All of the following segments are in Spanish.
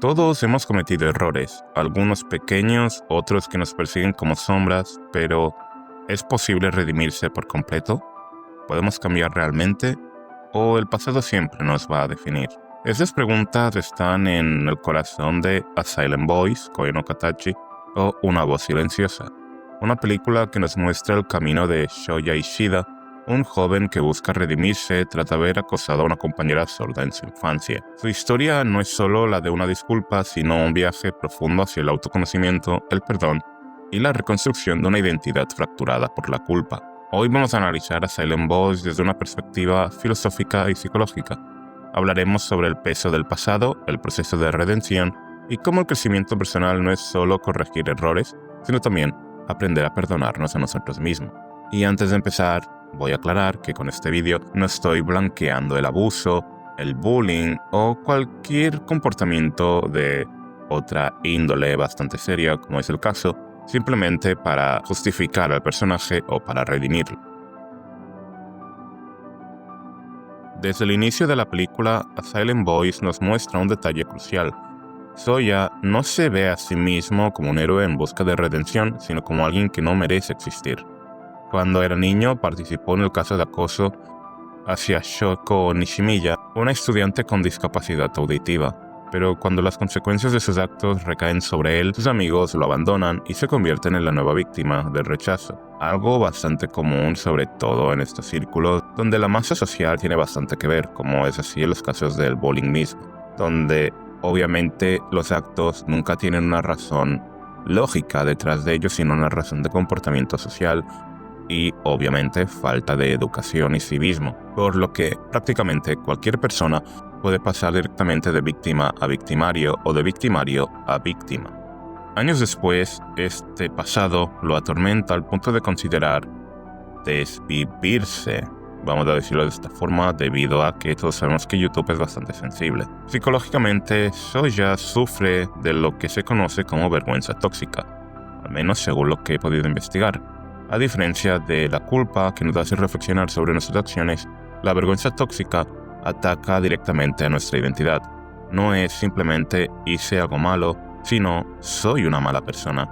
Todos hemos cometido errores, algunos pequeños, otros que nos persiguen como sombras, pero ¿es posible redimirse por completo? ¿Podemos cambiar realmente? ¿O el pasado siempre nos va a definir? Esas preguntas están en el corazón de A Silent Voice, Koe no Katachi, o Una voz silenciosa, una película que nos muestra el camino de Shoya Ishida, un joven que busca redimirse tras haber acosado a una compañera sorda en su infancia. Su historia no es solo la de una disculpa, sino un viaje profundo hacia el autoconocimiento, el perdón y la reconstrucción de una identidad fracturada por la culpa. Hoy vamos a analizar a Silent Voice desde una perspectiva filosófica y psicológica. Hablaremos sobre el peso del pasado, el proceso de redención y cómo el crecimiento personal no es solo corregir errores, sino también aprender a perdonarnos a nosotros mismos. Y antes de empezar, voy a aclarar que con este vídeo no estoy blanqueando el abuso, el bullying o cualquier comportamiento de otra índole bastante seria, como es el caso, simplemente para justificar al personaje o para redimirlo. Desde el inicio de la película, A Silent Voice nos muestra un detalle crucial. Soya no se ve a sí mismo como un héroe en busca de redención, sino como alguien que no merece existir. Cuando era niño, participó en el caso de acoso hacia Shoko Nishimiya, una estudiante con discapacidad auditiva. Pero cuando las consecuencias de sus actos recaen sobre él, sus amigos lo abandonan y se convierten en la nueva víctima del rechazo. Algo bastante común, sobre todo en estos círculos, donde la masa social tiene bastante que ver, como es así en los casos del bullying mismo, donde obviamente los actos nunca tienen una razón lógica detrás de ellos, sino una razón de comportamiento social y obviamente falta de educación y civismo, por lo que prácticamente cualquier persona puede pasar directamente de víctima a victimario o de victimario a víctima. Años después, este pasado lo atormenta al punto de considerar desvivirse, vamos a decirlo de esta forma, debido a que todos sabemos que YouTube es bastante sensible. Psicológicamente, Soya sufre de lo que se conoce como vergüenza tóxica, al menos según lo que he podido investigar. A diferencia de la culpa que nos hace reflexionar sobre nuestras acciones, la vergüenza tóxica ataca directamente a nuestra identidad. No es simplemente hice algo malo, sino soy una mala persona.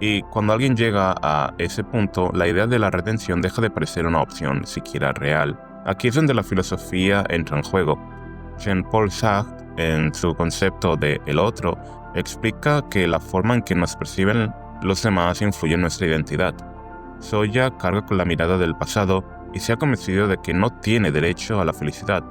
Y cuando alguien llega a ese punto, la idea de la redención deja de parecer una opción siquiera real. Aquí es donde la filosofía entra en juego. Jean-Paul Sartre, en su concepto de el otro, explica que la forma en que nos perciben los demás influye en nuestra identidad. Soya carga con la mirada del pasado y se ha convencido de que no tiene derecho a la felicidad.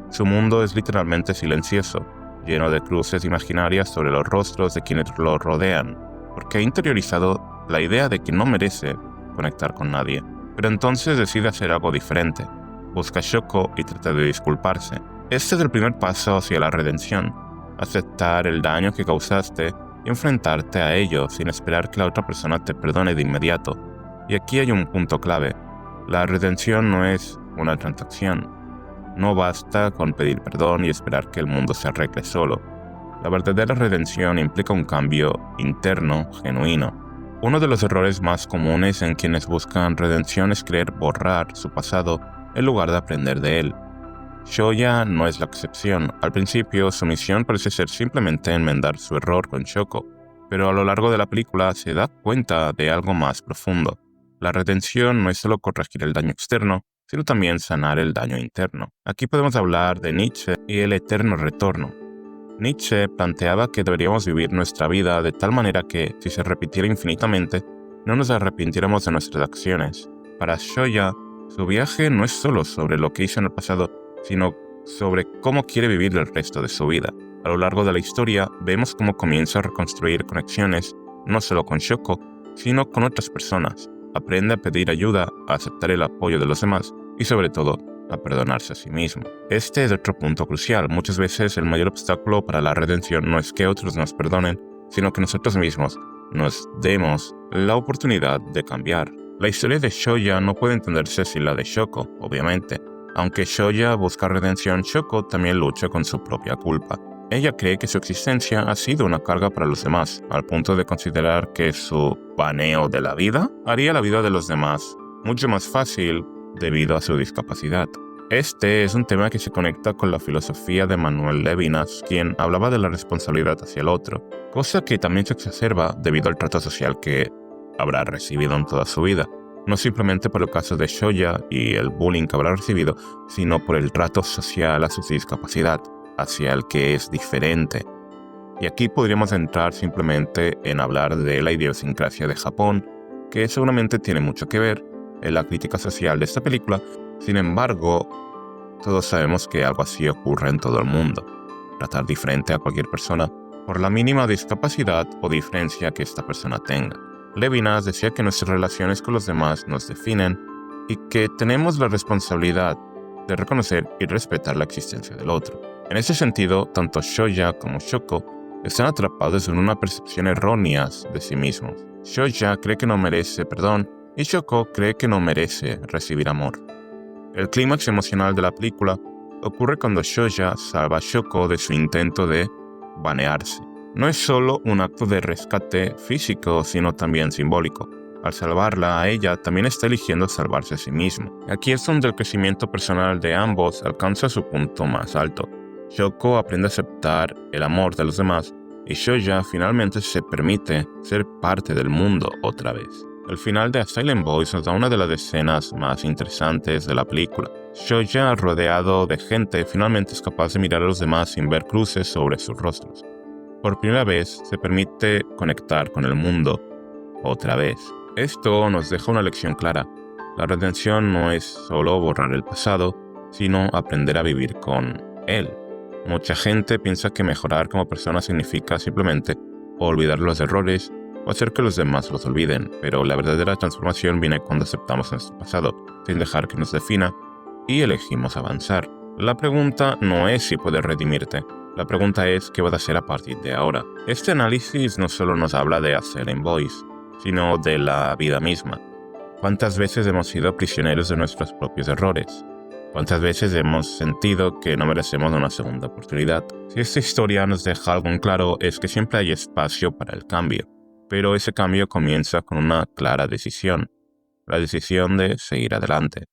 Su mundo es literalmente silencioso, lleno de cruces imaginarias sobre los rostros de quienes lo rodean, porque ha interiorizado la idea de que no merece conectar con nadie. Pero entonces decide hacer algo diferente. Busca a Shoko y trata de disculparse. Este es el primer paso hacia la redención, aceptar el daño que causaste y enfrentarte a ello sin esperar que la otra persona te perdone de inmediato. Y aquí hay un punto clave. La redención no es una transacción. No basta con pedir perdón y esperar que el mundo se arregle solo. La verdadera redención implica un cambio interno, genuino. Uno de los errores más comunes en quienes buscan redención es querer borrar su pasado en lugar de aprender de él. Shoya no es la excepción. Al principio, su misión parece ser simplemente enmendar su error con Shoko, pero a lo largo de la película se da cuenta de algo más profundo. La redención no es solo corregir el daño externo, sino también sanar el daño interno. Aquí podemos hablar de Nietzsche y el eterno retorno. Nietzsche planteaba que deberíamos vivir nuestra vida de tal manera que, si se repitiera infinitamente, no nos arrepintiéramos de nuestras acciones. Para Shoya, su viaje no es solo sobre lo que hizo en el pasado, sino sobre cómo quiere vivir el resto de su vida. A lo largo de la historia, vemos cómo comienza a reconstruir conexiones, no solo con Shoko, sino con otras personas. Aprende a pedir ayuda, a aceptar el apoyo de los demás y, sobre todo, a perdonarse a sí mismo. Este es otro punto crucial. Muchas veces el mayor obstáculo para la redención no es que otros nos perdonen, sino que nosotros mismos nos demos la oportunidad de cambiar. La historia de Shoya no puede entenderse sin la de Shoko, obviamente. Aunque Shoya busca redención, Shoko también lucha con su propia culpa. Ella cree que su existencia ha sido una carga para los demás, al punto de considerar que su baneo de la vida haría la vida de los demás mucho más fácil debido a su discapacidad. Este es un tema que se conecta con la filosofía de Manuel Levinas, quien hablaba de la responsabilidad hacia el otro, cosa que también se exacerba debido al trato social que habrá recibido en toda su vida. No simplemente por el caso de Shoya y el bullying que habrá recibido, sino por el trato social a su discapacidad, hacia el que es diferente. Y aquí podríamos entrar simplemente en hablar de la idiosincrasia de Japón, que seguramente tiene mucho que ver en la crítica social de esta película. Sin embargo, todos sabemos que algo así ocurre en todo el mundo. Tratar diferente a cualquier persona por la mínima discapacidad o diferencia que esta persona tenga. Levinas decía que nuestras relaciones con los demás nos definen y que tenemos la responsabilidad de reconocer y respetar la existencia del otro. En ese sentido, tanto Shoya como Shoko están atrapados en una percepción errónea de sí mismos. Shoya cree que no merece perdón y Shoko cree que no merece recibir amor. El clímax emocional de la película ocurre cuando Shoya salva a Shoko de su intento de banearse. No es solo un acto de rescate físico, sino también simbólico. Al salvarla a ella, también está eligiendo salvarse a sí mismo. Aquí es donde el crecimiento personal de ambos alcanza su punto más alto. Shoko aprende a aceptar el amor de los demás y Shoya finalmente se permite ser parte del mundo otra vez. El final de A Silent Voice nos da una de las escenas más interesantes de la película. Shoya, rodeado de gente, finalmente es capaz de mirar a los demás sin ver cruces sobre sus rostros. Por primera vez se permite conectar con el mundo otra vez. Esto nos deja una lección clara. La redención no es solo borrar el pasado, sino aprender a vivir con él. Mucha gente piensa que mejorar como persona significa simplemente olvidar los errores o hacer que los demás los olviden, pero la verdadera transformación viene cuando aceptamos nuestro pasado, sin dejar que nos defina, y elegimos avanzar. La pregunta no es si puedes redimirte, la pregunta es qué vas a hacer a partir de ahora. Este análisis no solo nos habla de A Silent Voice, sino de la vida misma. ¿Cuántas veces hemos sido prisioneros de nuestros propios errores? ¿Cuántas veces hemos sentido que no merecemos una segunda oportunidad? Si esta historia nos deja algo en claro es que siempre hay espacio para el cambio, pero ese cambio comienza con una clara decisión, la decisión de seguir adelante.